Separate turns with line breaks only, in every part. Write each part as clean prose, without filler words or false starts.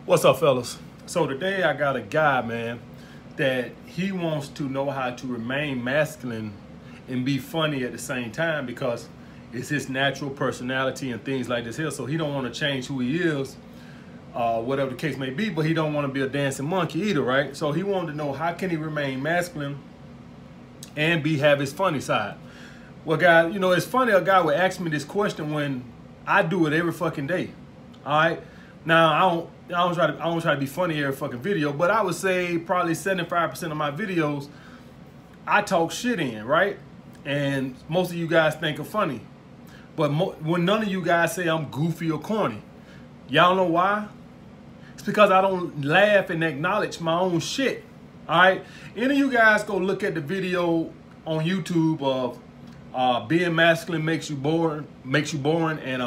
What's up, fellas? So today I got a guy, man, that he wants to know how to remain masculine and be funny at the same time because it's his natural personality and things like this here. So he don't want to change who he is, whatever the case may be, but he don't want to be a dancing monkey either, right? So he wanted to know how can he remain masculine and have his funny side. Well, guys, you know, it's funny a guy would ask me this question when I do it every fucking day. All right. Now I don't try to be funny every fucking video, but I would say probably 75% of my videos I talk shit in, right? And most of you guys think are funny, but when none of you guys say I'm goofy or corny, y'all know why? It's because I don't laugh and acknowledge my own shit. All right. Any of you guys go look at the video on YouTube of being masculine makes you boring, and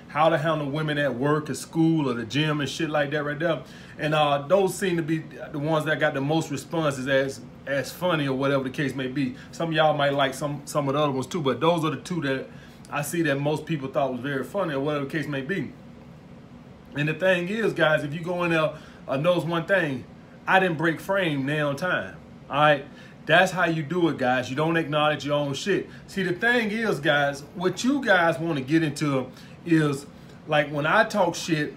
how to handle women at work, at school, or the gym and shit like that right there. And those seem to be the ones that got the most responses as funny or whatever the case may be. Some of y'all might like some of the other ones too, but those are the two that I see that most people thought was very funny or whatever the case may be. And the thing is, guys, if you go in there, knows one thing, I didn't break frame nail on time. All right. That's how you do it, guys. You don't acknowledge your own shit. See, the thing is, guys, what you guys want to get into is, like, when I talk shit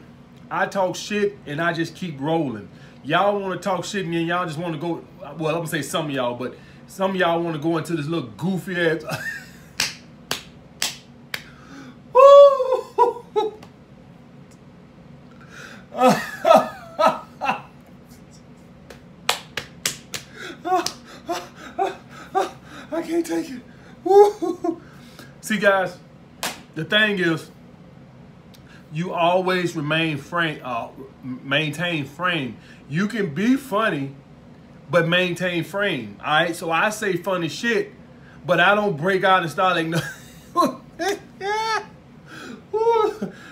and I just keep rolling. Y'all want to talk shit and then y'all just want to go, well, I'm going to say some of y'all, but some of y'all want to go into this little goofy ass. I can't take it. Woo. See, guys, the thing is, you always maintain frame. You can be funny, but maintain frame. All right. So I say funny shit, but I don't break out and start like. That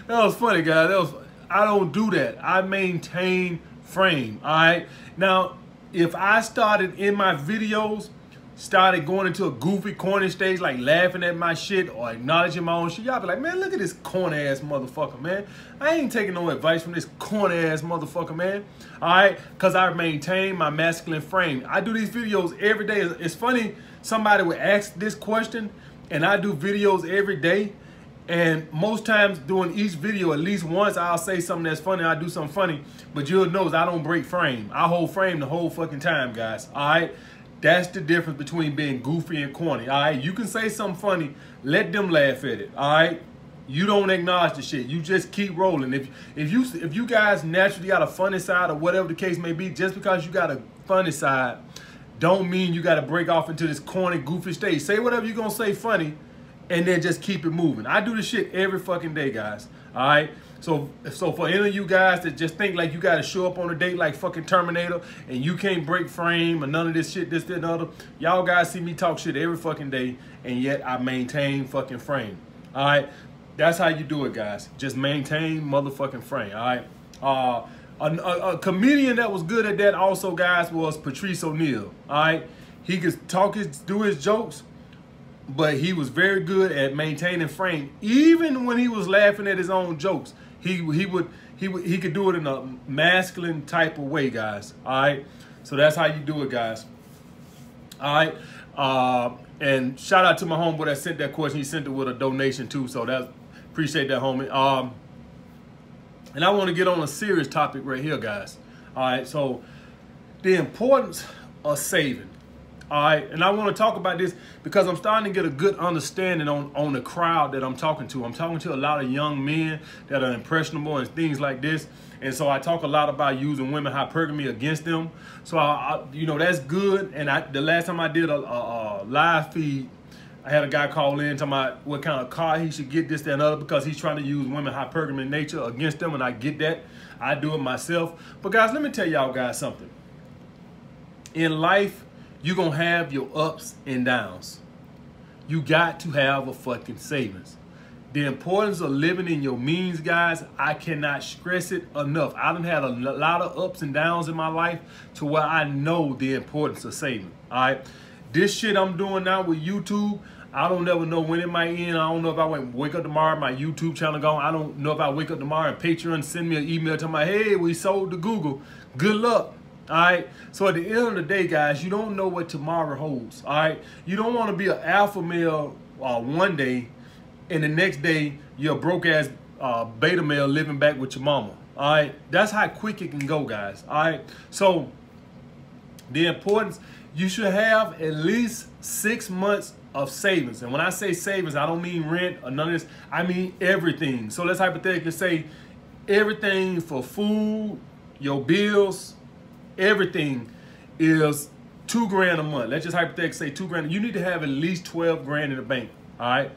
was funny, guys. I don't do that. I maintain frame. All right. Now, if I started in my videos, started going into a goofy, corny stage, like laughing at my shit or acknowledging my own shit, y'all be like, man, look at this corny ass motherfucker, man. I ain't taking no advice from this corny ass motherfucker, man. All right, because I maintain my masculine frame. I do these videos every day. It's funny, somebody would ask this question, and I do videos every day. And most times during each video, at least once I'll say something that's funny, I'll do something funny, but you'll notice I don't break frame. I hold frame the whole fucking time, guys. All right. That's the difference between being goofy and corny. All right, you can say something funny, let them laugh at it. All right, you don't acknowledge the shit. You just keep rolling. If you guys naturally got a funny side or whatever the case may be, just because you got a funny side, don't mean you got to break off into this corny, goofy stage. Say whatever you're gonna say funny, and then just keep it moving. I do this shit every fucking day, guys. All right. So for any of you guys that just think like you got to show up on a date like fucking Terminator and you can't break frame or none of this shit, this, that, and other, y'all guys see me talk shit every fucking day, and yet I maintain fucking frame. All right, that's how you do it, guys. Just maintain motherfucking frame. All right. A comedian that was good at that also, guys, was Patrice O'Neal. All right, he could do his jokes, but he was very good at maintaining frame, even when he was laughing at his own jokes. He could do it in a masculine type of way, guys. All right, so that's how you do it, guys. All right, and shout out to my homeboy that sent that question. He sent it with a donation too, so that appreciate that, homie. And I want to get on a serious topic right here, guys. All right, so the importance of saving. All right, and I want to talk about this because I'm starting to get a good understanding on the crowd that I'm talking to. I'm talking to a lot of young men that are impressionable and things like this. And so I talk a lot about using women hypergamy against them. So, you know, that's good. And the last time I did a live feed, I had a guy call in talking about what kind of car he should get, this, that, and other, because he's trying to use women hypergamy nature against them. And I get that. I do it myself. But, guys, let me tell y'all guys something. In life, you're going to have your ups and downs. You got to have a fucking savings. The importance of living in your means, guys, I cannot stress it enough. I done had a lot of ups and downs in my life to where I know the importance of saving. All right. This shit I'm doing now with YouTube, I don't never know when it might end. I don't know if I wake up tomorrow, my YouTube channel gone. I don't know if I wake up tomorrow and Patreon send me an email telling me, hey, we sold to Google. Good luck. All right. So at the end of the day, guys, you don't know what tomorrow holds. All right. You don't want to be an alpha male one day and the next day you're a broke ass beta male living back with your mama. All right. That's how quick it can go, guys. All right. So the importance, you should have at least 6 months of savings. And when I say savings, I don't mean rent or none of this. I mean everything. So let's hypothetically say everything for food, your bills, everything is $2 grand a month. Let's just hypothetically say $2 grand. You need to have at least 12 grand in the bank. All right.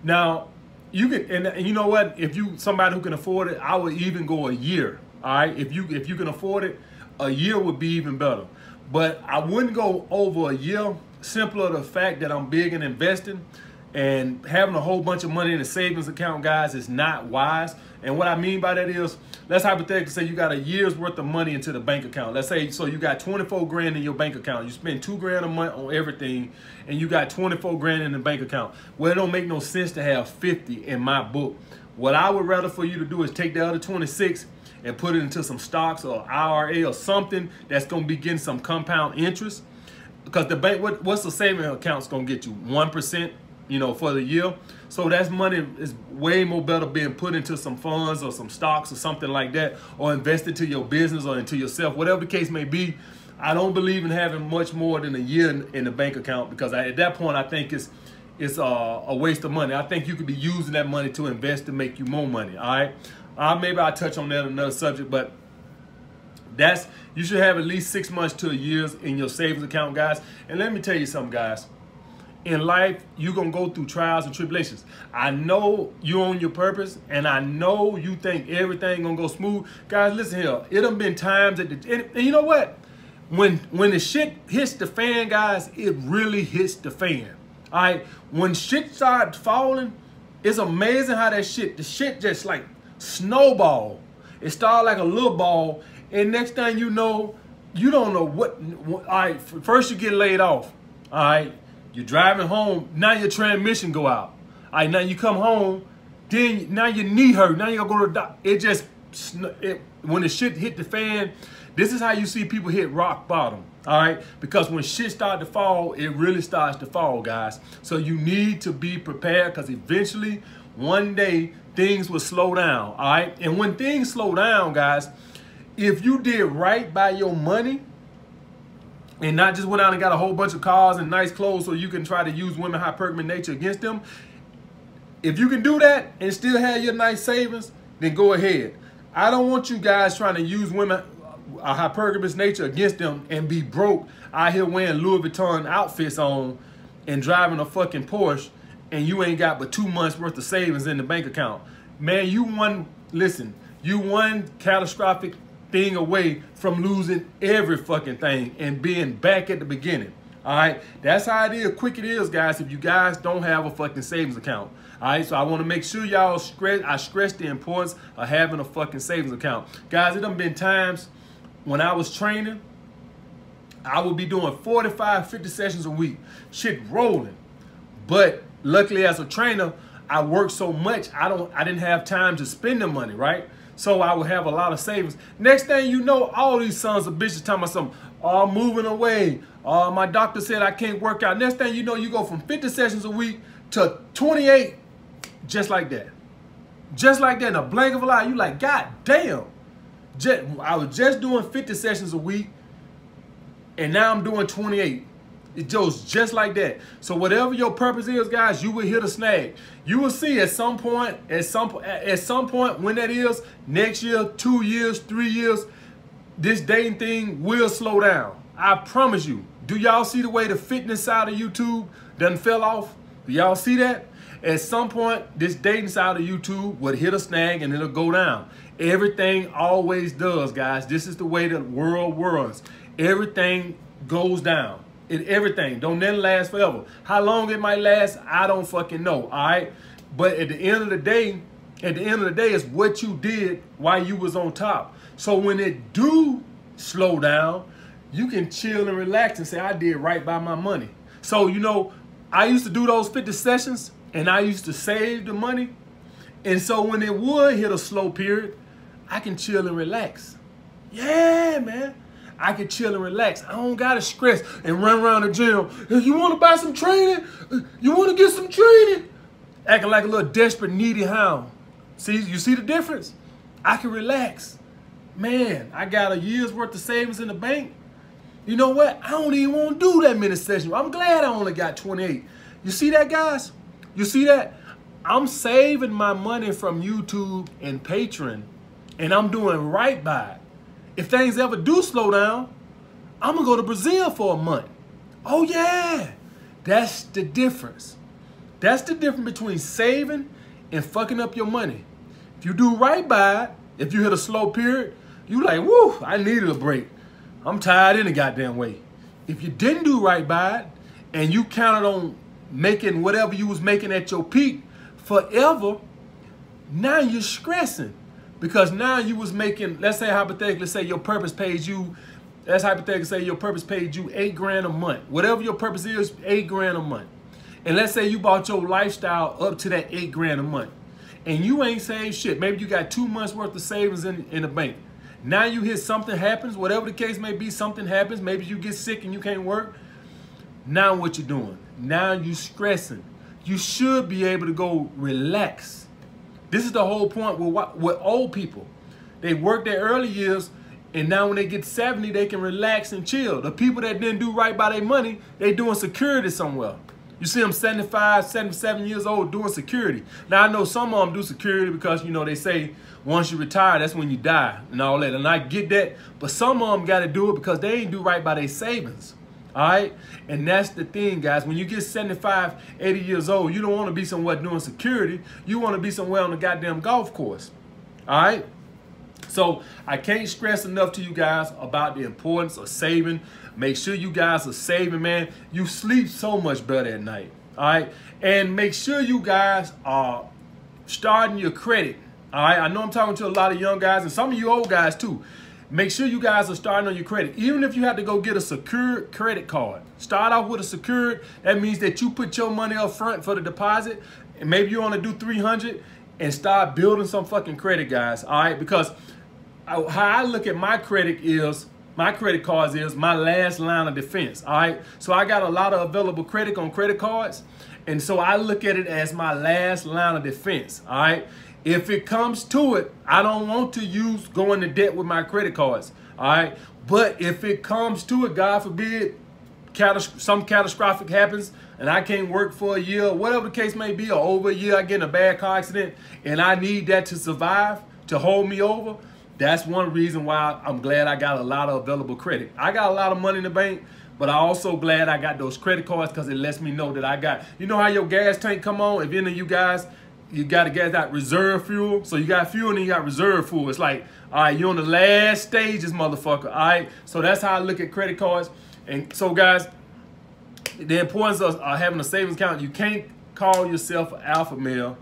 Now you can, and you know what? If you somebody who can afford it, I would even go a year. All right. If you can afford it, a year would be even better. But I wouldn't go over a year. Simpler the fact that I'm big in investing, and having a whole bunch of money in a savings account, guys, is not wise. And what I mean by that is, let's hypothetically say you got a year's worth of money into the bank account. Let's say, so you got 24 grand in your bank account. You spend $2 grand a month on everything, and you got 24 grand in the bank account. Well, it don't make no sense to have 50 in my book. What I would rather for you to do is take the other 26 and put it into some stocks or IRA or something that's going to be getting some compound interest. Because the bank, what's the saving account's gonna get you? 1%, you know, for the year. So that's money is way more better being put into some funds or some stocks or something like that, or invest into your business or into yourself, whatever the case may be. I don't believe in having much more than a year in the bank account, because at that point I think it's a waste of money. I think you could be using that money to invest to make you more money. All right, maybe I'll touch on that in another subject, but you should have at least 6 months to a year in your savings account, guys. And let me tell you something, guys. In life, you're going to go through trials and tribulations. I know you're on your purpose, and I know you think everything going to go smooth. Guys, listen here. It done been times and you know what? When the shit hits the fan, guys, it really hits the fan. All right? When shit starts falling, it's amazing how the shit just like snowball. It started like a little ball. And next thing you know, you don't know what. All right, first you get laid off. All right, you're driving home. Now your transmission go out. All right, now you come home. Then now your knee hurt. Now you gotta go to the doctor. When the shit hit the fan, this is how you see people hit rock bottom. All right, because when shit starts to fall, it really starts to fall, guys. So you need to be prepared, because eventually, one day, things will slow down. All right, and when things slow down, guys, if you did right by your money and not just went out and got a whole bunch of cars and nice clothes so you can try to use women hypergamy nature against them, if you can do that and still have your nice savings, then go ahead. I don't want you guys trying to use women a hypergamous nature against them and be broke out here wearing Louis Vuitton outfits on and driving a fucking Porsche, and you ain't got but 2 months worth of savings in the bank account. Man, you one catastrophic thing away from losing every fucking thing and being back at the beginning. All right, that's how it is. Quick it is, guys, if you guys don't have a fucking savings account. All right, so I want to make sure y'all stress the importance of having a fucking savings account. Guys, it done been times when I was training, I would be doing 45, 50 sessions a week, shit rolling. But luckily as a trainer, I worked so much, I didn't have time to spend the money, right? So I would have a lot of savings. Next thing you know, all these sons of bitches talking about something, oh, I'm moving away. My doctor said I can't work out. Next thing you know, you go from 50 sessions a week to 28, just like that. Just like that, in a blink of an eye, you like, God damn. I was just doing 50 sessions a week, and now I'm doing 28. It goes just like that. So whatever your purpose is, guys, you will hit a snag. You will see at some point when that is, next year, 2 years, 3 years, this dating thing will slow down. I promise you. Do y'all see the way the fitness side of YouTube done fell off? Do y'all see that? At some point, this dating side of YouTube would hit a snag and it'll go down. Everything always does, guys. This is the way the world works. Everything goes down. Everything don't then last forever. How long it might last, I don't fucking know. All right, but at the end of the day, it's what you did while you was on top. So when it do slow down, you can chill and relax and say, I did right by my money. So you know, I used to do those 50 sessions and I used to save the money. And so when it would hit a slow period, I can chill and relax. Yeah, man. I can chill and relax. I don't gotta stress and run around the gym. Hey, you wanna buy some training? You wanna get some training? Acting like a little desperate, needy hound. See, you see the difference? I can relax. Man, I got a year's worth of savings in the bank. You know what? I don't even want to do that many sessions. I'm glad I only got 28. You see that, guys? You see that? I'm saving my money from YouTube and Patreon, and I'm doing right by it. If things ever do slow down, I'm going to go to Brazil for a month. Oh, yeah. That's the difference. That's the difference between saving and fucking up your money. If you do right by it, if you hit a slow period, you like, woo, I needed a break. I'm tired in the goddamn way. If you didn't do right by it and you counted on making whatever you was making at your peak forever, now you're stressing. Because now you was making, let's say hypothetically, say your purpose pays you, let's hypothetically say your purpose paid you $8 grand a month. Whatever your purpose is, $8 grand a month. And let's say you bought your lifestyle up to that $8 grand a month. And you ain't saved shit. Maybe you got 2 months worth of savings in the bank. Now you hit something happens, whatever the case may be, something happens. Maybe you get sick and you can't work. Now what you doing? Now you stressing. You should be able to go relax. This is the whole point with old people. They work their early years, and now when they get 70, they can relax and chill. The people that didn't do right by their money, they doing security somewhere. You see them 75, 77 years old doing security. Now, I know some of them do security because, you know, they say once you retire, that's when you die and all that. And I get that. But some of them got to do it because they ain't do right by their savings. All right? And that's the thing, guys. When you get 75, 80 years old, you don't want to be somewhere doing security. You want to be somewhere on the goddamn golf course. All right? So I can't stress enough to you guys about the importance of saving. Make sure you guys are saving, man. You sleep so much better at night, all right? And make sure you guys are starting your credit, all right? I know I'm talking to a lot of young guys and some of you old guys too. Make sure you guys are starting on your credit. Even if you have to go get a secured credit card, start off with a secured. That means that you put your money up front for the deposit, and maybe you want to do 300 and start building some fucking credit, guys, all right? Because how I look at my credit cards is my last line of defense, all right? So I got a lot of available credit on credit cards, and so I look at it as my last line of defense, all right? If it comes to it, I don't want to go into debt with my credit cards, all right? But if it comes to it, God forbid, some catastrophic happens and I can't work for a year, whatever the case may be, or over a year I get in a bad car accident and I need that to survive, to hold me over, that's one reason why I'm glad I got a lot of available credit. I got a lot of money in the bank, but I'm also glad I got those credit cards because it lets me know that I got, you know how your gas tank come on? If any of you guys, you got to get that reserve fuel. So you got fuel and then you got reserve fuel. It's like, all right, you're on the last stages, motherfucker, all right? So that's how I look at credit cards. And so, guys, the importance of having a savings account, you can't call yourself an alpha male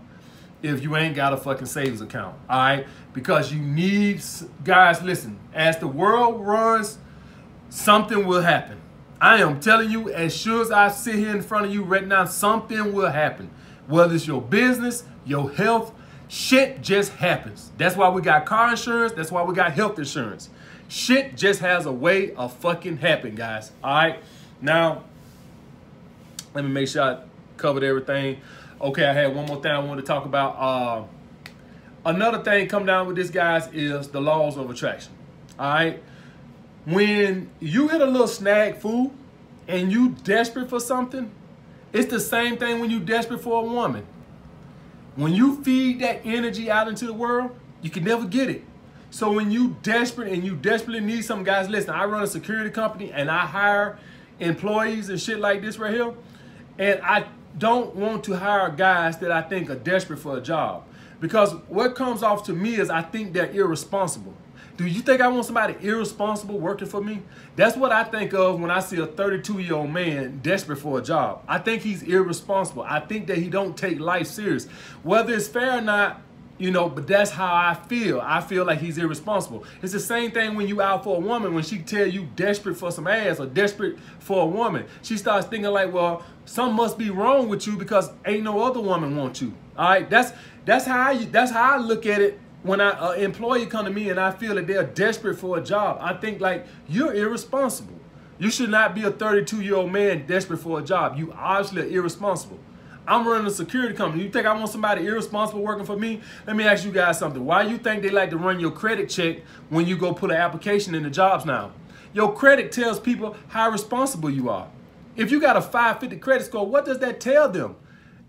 if you ain't got a fucking savings account, all right? Because you need, guys, listen, as the world runs, something will happen. I am telling you, as sure as I sit here in front of you right now, something will happen. Whether it's your business, your health, shit just happens. That's why we got car insurance. That's why we got health insurance. Shit just has a way of fucking happening, guys, all right? Now, let me make sure I covered everything. Okay, I had one more thing I wanted to talk about. Another thing come down with this, guys, is the laws of attraction. All right? When you hit a little snag fool and you desperate for something, it's the same thing when you desperate for a woman. When you feed that energy out into the world, you can never get it. So when you desperate and you desperately need something, guys, listen, I run a security company and I hire employees and shit like this right here. And I don't want to hire guys that I think are desperate for a job. Because what comes off to me is I think they're irresponsible. Do you think I want somebody irresponsible working for me? That's what I think of when I see a 32-year-old man desperate for a job. I think he's irresponsible. I think that he don't take life serious. Whether it's fair or not, You know, but that's how I feel. I feel like he's irresponsible. It's the same thing when you out for a woman, when she tell you desperate for some ass or desperate for a woman. She starts thinking like, well, something must be wrong with you because ain't no other woman want you. All right, that's how I look at it when an employee come to me and I feel that they're desperate for a job. I think like, you're irresponsible. You should not be a 32-year-old man desperate for a job. You obviously are irresponsible. I'm running a security company. You think I want somebody irresponsible working for me? Let me ask you guys something. Why do you think they like to run your credit check when you go put an application in the jobs now? Your credit tells people how responsible you are. If you got a 550 credit score, what does that tell them?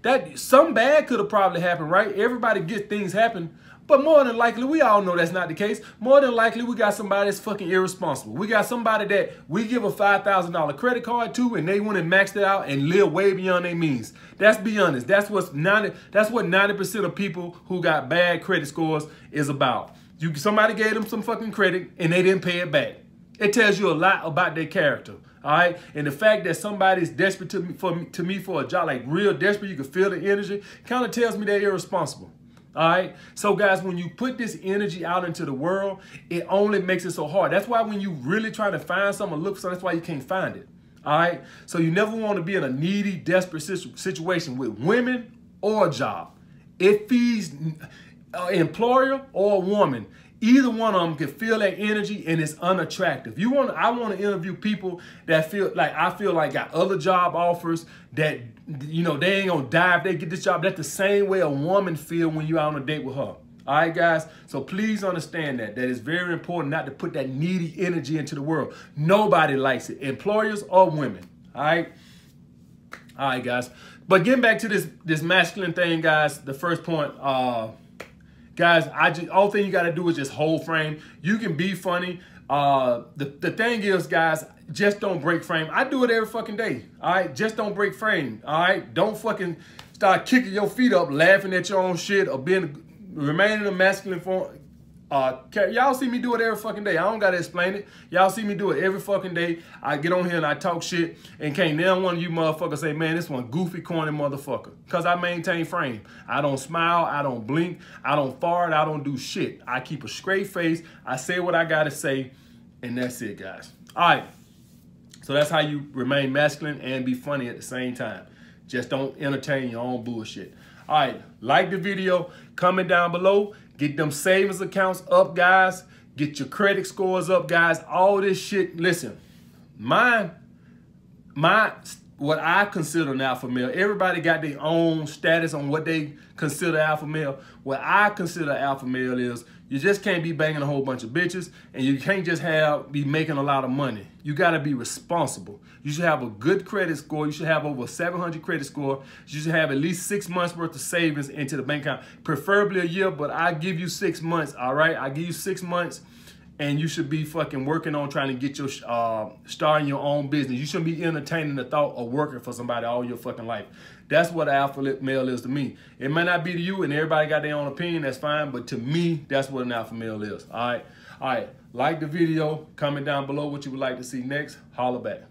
That some bad could have probably happened, right? Everybody gets things happen. But more than likely, we all know that's not the case. More than likely, we got somebody that's fucking irresponsible. We got somebody that we give a $5,000 credit card to and they went and maxed it out and live way beyond their means. Let's be honest. That's what 90% of people who got bad credit scores is about. Somebody gave them some fucking credit and they didn't pay it back. It tells you a lot about their character. All right, and the fact that somebody's desperate to me for a job, like real desperate, you can feel the energy, kind of tells me they're irresponsible. All right, so guys, when you put this energy out into the world, it only makes it so hard. That's why when you really try to find something, look for something, that's why you can't find it. All right, so you never want to be in a needy, desperate situation with women or a job. It feeds an employer or a woman. Either one of them can feel that energy and it's unattractive. I want to interview people that feel like got other job offers that, you know, they ain't gonna die if they get this job. That's the same way a woman feel when you're out on a date with her. All right, guys? So please understand that it's very important not to put that needy energy into the world. Nobody likes it, employers or women. All right? All right, guys. But getting back to this masculine thing, guys, the first point, guys, all thing you got to do is just hold frame. You can be funny. The thing is, guys, just don't break frame. I do it every fucking day. All right, just don't break frame. All right, don't fucking start kicking your feet up, laughing at your own shit, or remaining a masculine form. Y'all see me do it every fucking day. I don't gotta explain it. Y'all see me do it every fucking day. I get on here and I talk shit, and can't now one of you motherfuckers say, man, this one goofy, corny motherfucker. Because I maintain frame. I don't smile, I don't blink, I don't fart, I don't do shit. I keep a straight face, I say what I gotta say, and that's it, guys. All right, so that's how you remain masculine and be funny at the same time. Just don't entertain your own bullshit. All right, like the video, comment down below. Get them savings accounts up, guys. Get your credit scores up, guys. All this shit. Listen, what I consider an alpha male, everybody got their own status on what they consider alpha male. What I consider alpha male is you just can't be banging a whole bunch of bitches, and you can't just be making a lot of money. You got to be responsible. You should have a good credit score. You should have over 700 credit score. You should have at least 6 months worth of savings into the bank account, preferably a year, but I give you 6 months, all right? I give you 6 months, and you should be fucking working on trying to get your, starting your own business. You shouldn't be entertaining the thought of working for somebody all your fucking life. That's what an alpha male is to me. It may not be to you, and everybody got their own opinion, that's fine, but to me, that's what an alpha male is, all right? All right, like the video, comment down below what you would like to see next, holla back.